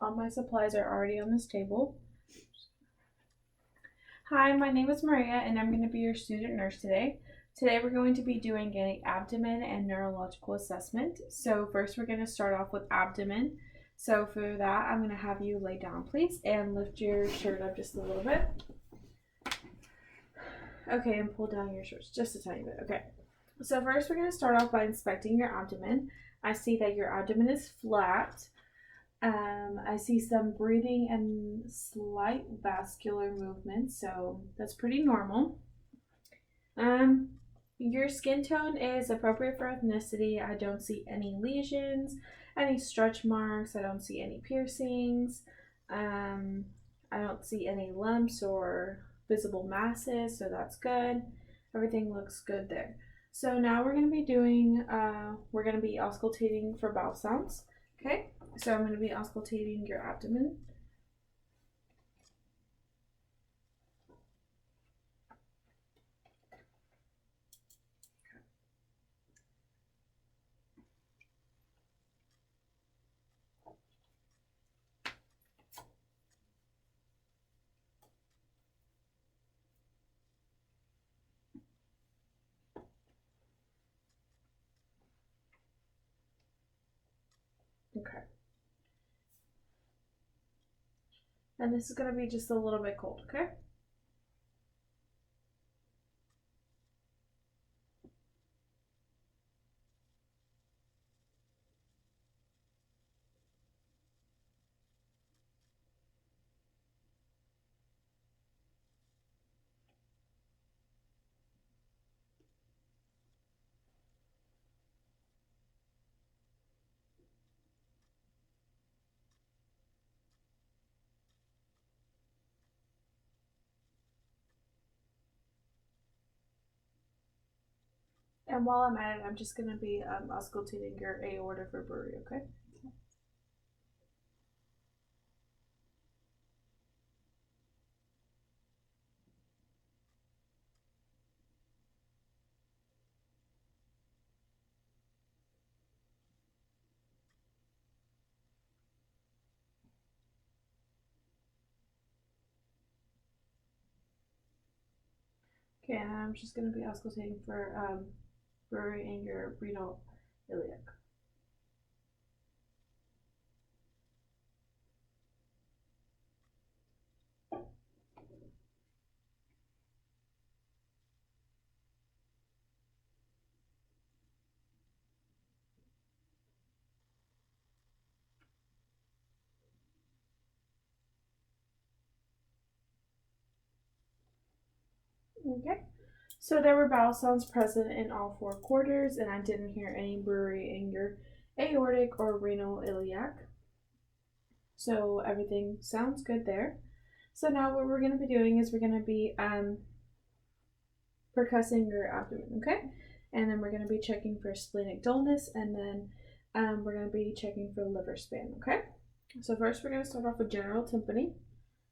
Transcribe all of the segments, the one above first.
All my supplies are already on this table. Hi, my name is Maria and I'm going to be your student nurse today. Today we're going to be doing an abdomen and neurological assessment. So first we're going to start off with abdomen. So for that I'm going to have you lay down please and lift your shirt up just a little bit. Okay, and pull down your shorts just a tiny bit. Okay. So first we're going to start off by inspecting your abdomen. I see that your abdomen is flat. I see some breathing and slight vascular movement, so that's pretty normal. Your skin tone is appropriate for ethnicity. I don't see any lesions, any stretch marks. I don't see any piercings. I don't see any lumps or visible masses, so that's good. Everything looks good there. So now we're going to be auscultating for bowel sounds. Okay, so I'm going to be auscultating your abdomen. Okay. And this is going to be just a little bit cold, okay? And while I'm at it, I'm just going to be auscultating your aorta for brewery, okay? Okay, and I'm just going to be auscultating for brewery and your renal iliac. Okay, so there were bowel sounds present in all four quarters, and I didn't hear any brewery in your aortic or renal iliac. So everything sounds good there. So now what we're going to be doing is we're going to be percussing your abdomen, okay? And then we're going to be checking for splenic dullness, and then we're going to be checking for liver span, okay? So first we're going to start off with general tympani.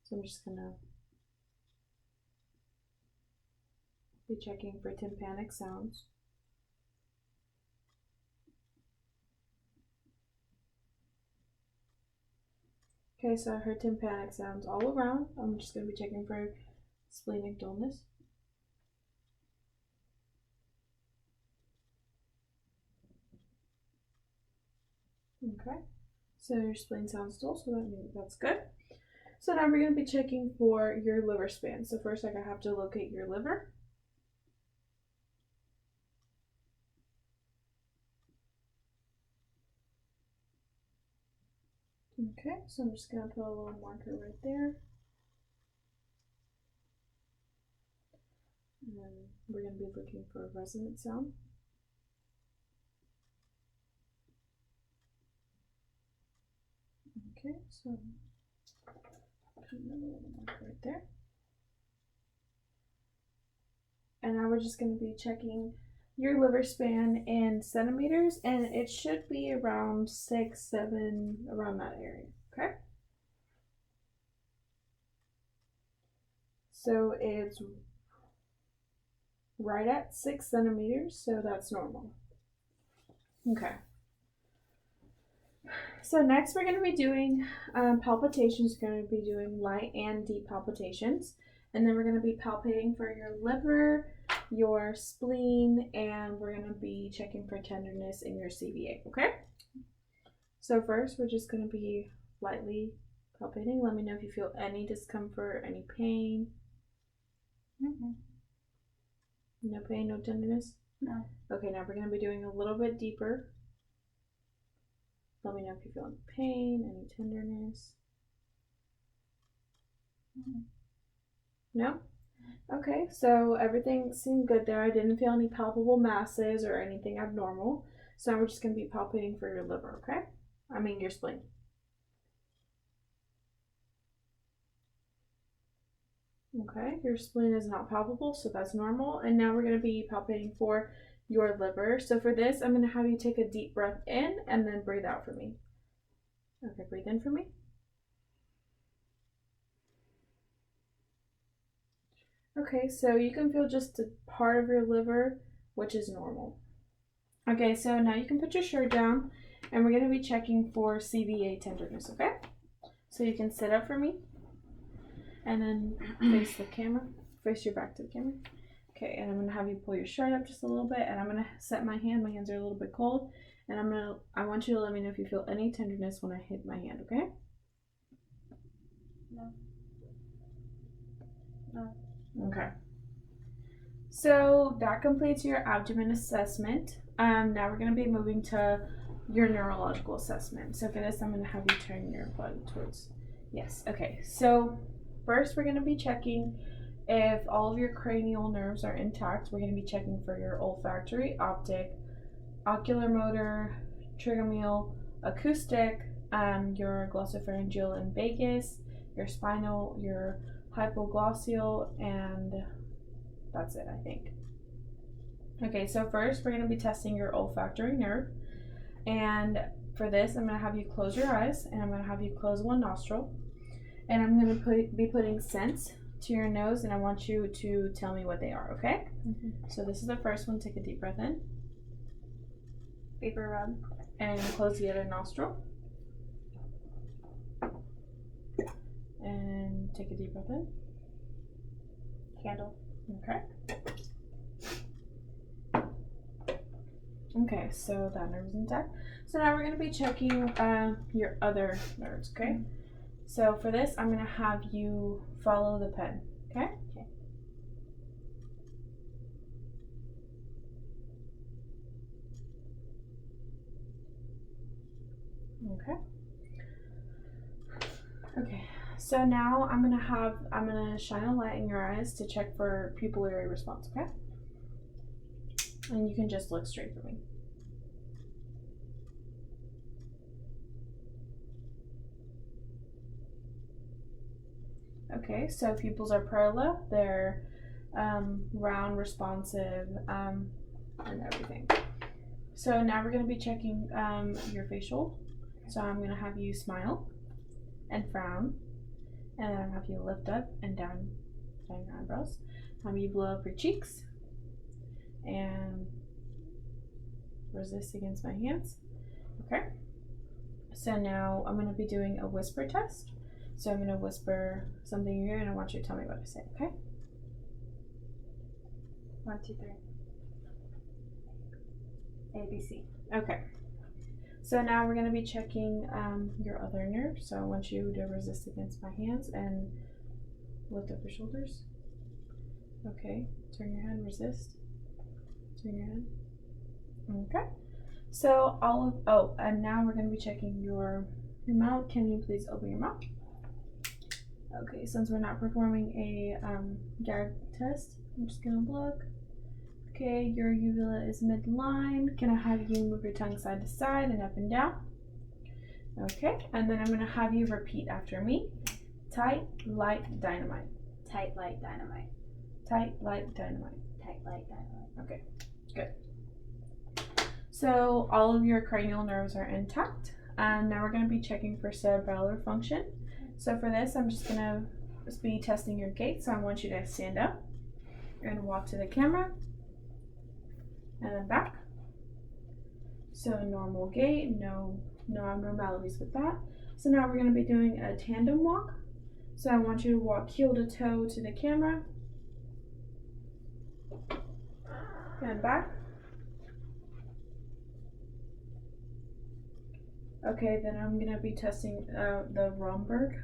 So I'm just going to be checking for tympanic sounds. Okay, so I heard tympanic sounds all around. I'm just going to be checking for splenic dullness. Okay, so your spleen sounds dull, so that means that's good. So now we're going to be checking for your liver span. So first I have to locate your liver. Okay, so I'm just going to put a little marker right there. And then we're going to be looking for a resonant sound. Okay, so put another little marker right there. And now we're just going to be checking your liver span in centimeters, and it should be around 6, 7, around that area, okay? So it's right at 6 centimeters, so that's normal. Okay. So next we're going to be doing palpitations. We're going to be doing light and deep palpitations. And then we're going to be palpating for your liver, your spleen, and we're going to be checking for tenderness in your CVA, okay? So first we're just going to be lightly palpating. Let me know if you feel any discomfort, any pain. Mm-hmm. No pain, no tenderness? No. Okay, now we're going to be doing a little bit deeper. Let me know if you feel any pain, any tenderness. Mm-hmm. No? Okay, so everything seemed good there. I didn't feel any palpable masses or anything abnormal. So now we're just going to be palpating for your liver, okay? I mean your spleen. Okay, your spleen is not palpable, so that's normal. And now we're going to be palpating for your liver. So for this, I'm going to have you take a deep breath in and then breathe out for me. Okay, breathe in for me. Okay, so you can feel just a part of your liver, which is normal. Okay, so now you can put your shirt down and we're going to be checking for CVA tenderness, okay? So you can sit up for me and then face the camera, face your back to the camera. Okay, and I'm going to have you pull your shirt up just a little bit and I'm going to set my hand. My hands are a little bit cold and I want you to let me know if you feel any tenderness when I hit my hand, okay? No. No. Okay. So that completes your abdomen assessment. Now we're going to be moving to your neurological assessment. So for this, I'm going to have you turn your body towards, yes. Okay, so first we're going to be checking if all of your cranial nerves are intact. We're going to be checking for your olfactory, optic, ocular motor, trigeminal, acoustic, your glossopharyngeal and vagus, your spinal, your hypoglossal, and that's it, I think. Okay, so first we're going to be testing your olfactory nerve. And for this, I'm going to have you close your eyes and I'm going to have you close one nostril. And I'm going to be putting scents to your nose and I want you to tell me what they are, okay? Mm-hmm. So this is the first one. Take a deep breath in. Vapor rub. And close the other nostril. And take a deep breath in. Candle. Okay. Okay, so that nerve is intact. So now we're going to be checking your other nerves, okay? Mm-hmm. So for this, I'm going to have you follow the pen, okay? Okay. Okay. Okay. So now I'm gonna shine a light in your eyes to check for pupillary response, okay? And you can just look straight for me. Okay, so pupils are parallel, they're round, responsive, and everything. So now we're gonna be checking your facial. So I'm gonna have you smile and frown, and then I'll have you lift up and down your eyebrows. Have you blow up your cheeks and resist against my hands. Okay. So now I'm going to be doing a whisper test. So I'm going to whisper something in your ear and I want you to tell me what I say, okay? 1, 2, 3. ABC. Okay. So now we're going to be checking your other nerve. So I want you to resist against my hands and lift up your shoulders. Okay. Turn your head, resist. Turn your head. Okay. So and now we're going to be checking your mouth. Can you please open your mouth? Okay, since we're not performing a gag test, I'm just going to look. Okay, your uvula is midline. Can I have you move your tongue side to side and up and down? Okay, and then I'm going to have you repeat after me. Tight, light, dynamite. Tight, light, dynamite. Tight, light, dynamite. Tight, light, dynamite. Okay, good. So all of your cranial nerves are intact. And now we're going to be checking for cerebellar function. So for this, I'm just going to be testing your gait. So I want you to stand up. You're going to walk to the camera. And then back. So normal gait, no no abnormalities with that. So now we're going to be doing a tandem walk. So I want you to walk heel to toe to the camera and back. Okay, then I'm going to be testing the Romberg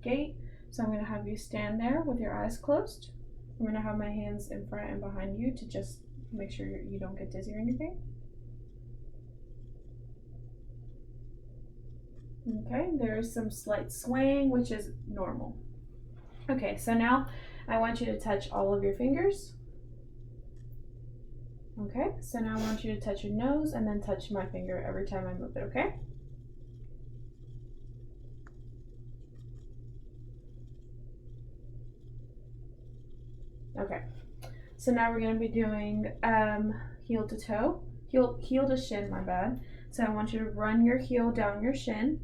gait. So I'm going to have you stand there with your eyes closed. I'm going to have my hands in front and behind you to just make sure you don't get dizzy or anything. Okay, there's some slight swaying, which is normal. Okay, so now I want you to touch all of your fingers. Okay, so now I want you to touch your nose and then touch my finger every time I move it, okay? Okay, so now we're going to be doing heel to toe, heel to shin, my bad. So I want you to run your heel down your shin.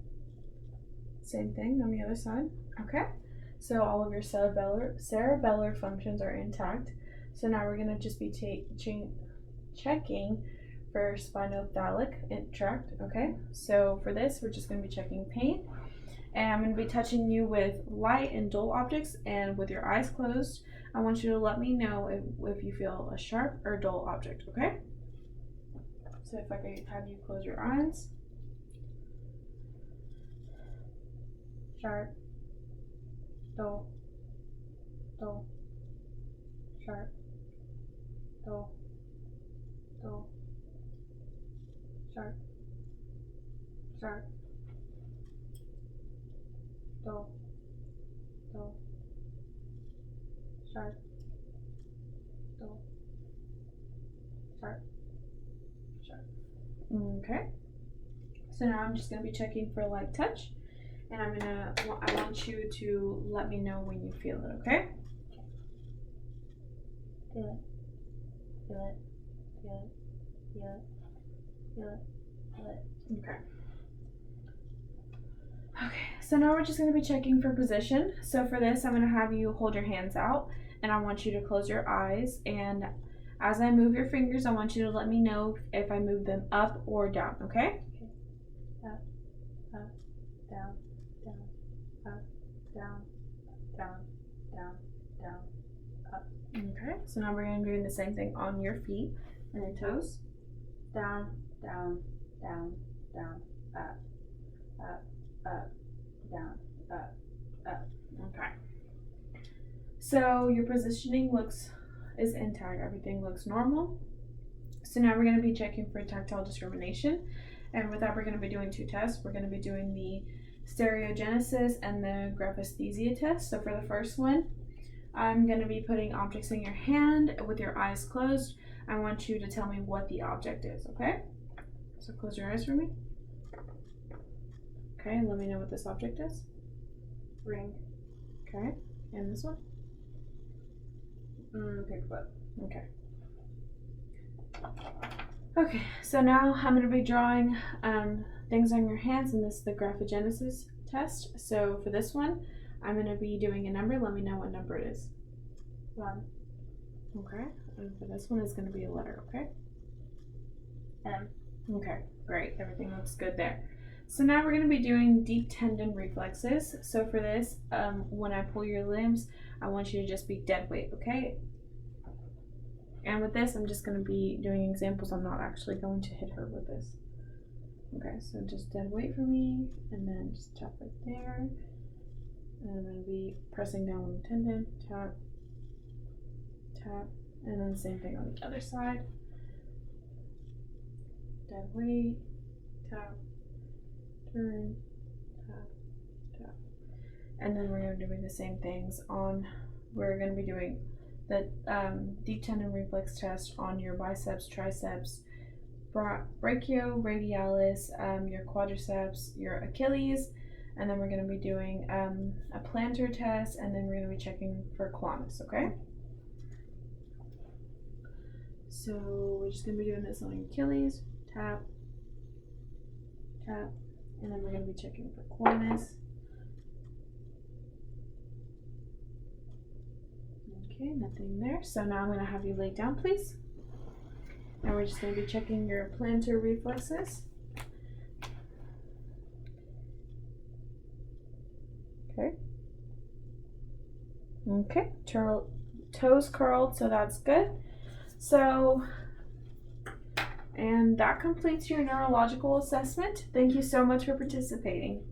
Same thing on the other side. Okay, so all of your cerebellar functions are intact. So now we're going to just be checking for spinothalamic tract. Okay, so for this, we're just going to be checking pain. And I'm going to be touching you with light and dull objects, and with your eyes closed, I want you to let me know if you feel a sharp or dull object, okay? So if I could have you close your eyes. Sharp, dull, dull, sharp, dull, dull, sharp, sharp, dull, dull, sharp, dull, sharp, sharp. Okay. So now I'm just going to be checking for light touch, and I want you to let me know when you feel it, okay? Feel it. Feel it. Feel it. Feel it. Feel it. Feel it. Okay. Okay, so now we're just going to be checking for position. So for this, I'm going to have you hold your hands out, and I want you to close your eyes, and as I move your fingers, I want you to let me know if I move them up or down, okay? Up, up, down, down, up, down, down, down, down, up. Okay, so now we're going to be doing the same thing on your feet and your toes. Down, down, down, down, up, up, up, down, up, up. Okay. So your positioning is intact. Everything looks normal. So now we're going to be checking for tactile discrimination. And with that, we're going to be doing two tests. We're going to be doing the stereogenesis and the graphesthesia test. So for the first one, I'm going to be putting objects in your hand with your eyes closed. I want you to tell me what the object is, okay? So close your eyes for me. Okay, let me know what this object is. Ring. Okay, and this one? Paperclip. Okay. Okay, so now I'm going to be drawing things on your hands, and this is the graphogenesis test. So for this one, I'm going to be doing a number. Let me know what number it is. 1. Okay, and for this one, it's going to be a letter, okay? M. Okay, great. Everything looks good there. So now we're going to be doing deep tendon reflexes. So for this, when I pull your limbs, I want you to just be dead weight, okay? And with this, I'm just going to be doing examples. I'm not actually going to hit her with this. Okay, so just dead weight for me, and then just tap right there. And I'm going to be pressing down on the tendon, tap, tap, and then the same thing on the other side. Dead weight, tap, turn, tap, tap. And then we're going to be doing the same things we're going to be doing the deep tendon reflex test on your biceps, triceps, brachioradialis, your quadriceps, your Achilles, and then we're going to be doing a plantar test, and then we're going to be checking for quadriceps, okay? So we're just going to be doing this on your Achilles, tap, tap, and then we're going to be checking for quadriceps. Okay, nothing there. So now I'm going to have you lay down, please. And we're just going to be checking your plantar reflexes. Okay. Okay, toes curled, so that's good. So, and that completes your neurological assessment. Thank you so much for participating.